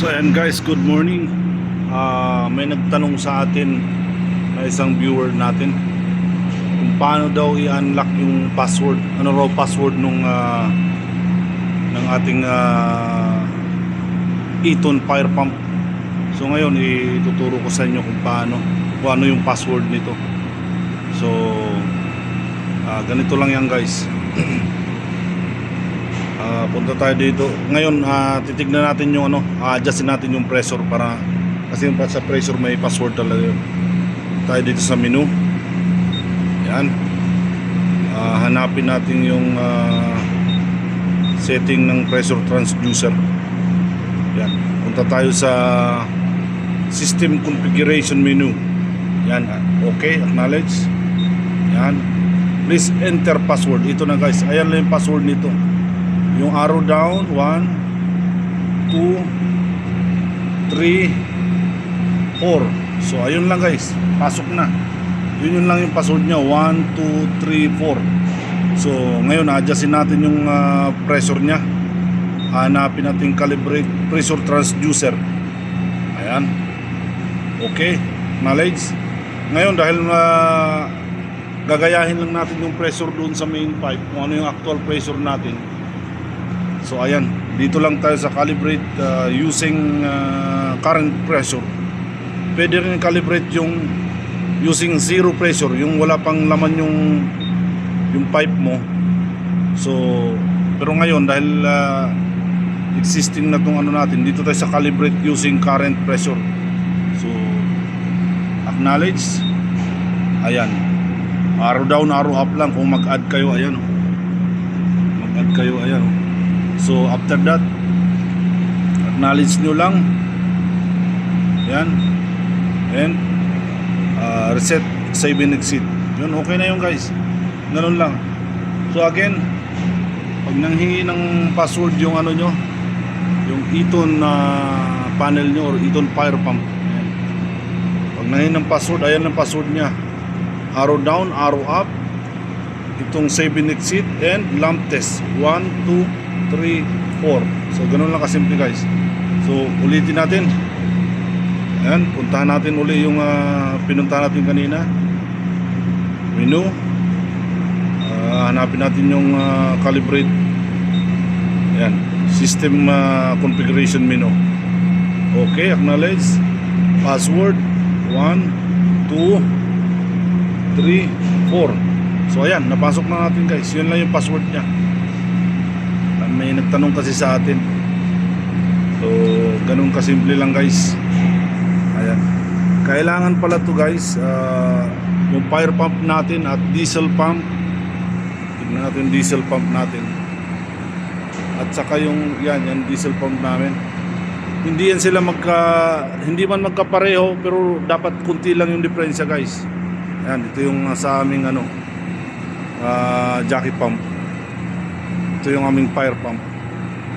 So ayan guys, good morning. May nagtanong sa atin na isang viewer natin kung paano daw i-unlock yung password, ano raw password ng ating Eton fire pump. So ngayon ituturo ko sa inyo kung ano yung password nito. So ganito lang yan guys. Punta tayo dito. Ngayon titignan natin yung adjustin natin yung pressure kasi yung sa pressure may password talaga yun. Tayo dito sa menu. Yan. Hanapin natin yung setting ng pressure transducer. Yan. Punta tayo sa system configuration menu. Yan. Okay, acknowledge. Yan. Please enter password. Ito na guys. Ayan lang yung password nito. Yung arrow down, 1, 2, 3, 4. So ayun lang guys, pasok na. Yun lang yung password niya, 1, 2, 3, 4. So ngayon adjustin natin yung pressure niya. Hanapin natin calibrate pressure transducer. Ayan. Okay, knowledge. Ngayon dahil gagayahin lang natin yung pressure doon sa main pipe, kung ano yung actual pressure natin. So ayan, dito lang tayo sa calibrate using current pressure. Pwede rin calibrate yung using zero pressure, yung wala pang laman yung pipe mo. So pero ngayon dahil existing na tong natin, dito tayo sa calibrate using current pressure. So acknowledge. Ayan. Arrow down, arrow up lang kung mag-add kayo, ayan. Mag-add kayo, ayan. So after that, acknowledge nyo lang. Yan. And reset, save and exit. Yun, okay na yun guys. Ganun lang. So again, pag nanghingi ng password yung nyo, yung Eton panel nyo or Eton fire pump. Ayan. Pag nanghingi ng password, ayan ang password nya. Arrow down, arrow up. Itong save and exit and lamp test. 1, 2, 3, 4. So ganun lang kasimple guys. So ulitin natin. Ayan, puntahan natin uli yung pinuntahan natin kanina. Menu. Hanapin natin yung calibrate. Ayan, system configuration menu. Okay, acknowledge. Password 1, 2, 3, 4. So ayan, napasok na natin guys. Yun lang yung password nya. May nagtanong kasi sa atin. So ganun kasimple lang guys. Ayan. Kailangan pala to guys, yung fire pump natin at diesel pump. Tignan natin diesel pump natin. At saka yung yan diesel pump namin. Hindi yan sila hindi man magkapareho, pero dapat kunti lang yung diferensya guys. Ayan, ito yung sa aming jockey pump. Ito yung aming fire pump.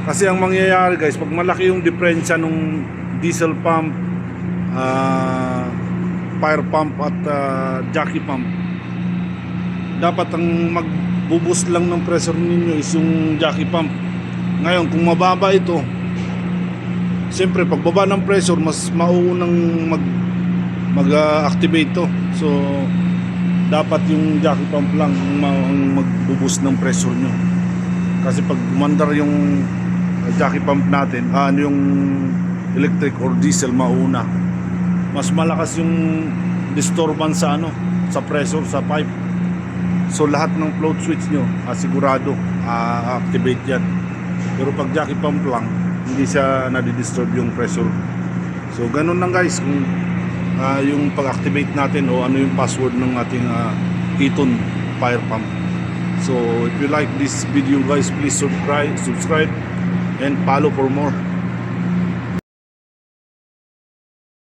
Kasi ang mangyayari guys, pag malaki yung diferensya nung diesel pump, fire pump at jockey pump, dapat ang magbuboost lang ng pressure ninyo is yung jockey pump. Ngayon kung mababa ito, siyempre pagbaba ng pressure mas mauunang mag-activate to. So dapat yung jockey pump lang ang magbuboost ng pressure nyo. Kasi pag umandar yung jockey pump natin, yung electric or diesel mauna, mas malakas yung disturbance sa pressure sa pipe. So lahat ng float switch nyo sigurado activate yan. Pero pag jockey pump lang, hindi siya nadidisturb yung pressure. So ganun lang guys kung yung pag-activate natin o ano yung password ng ating Eton fire pump. So if you like this video guys, please subscribe and follow for more.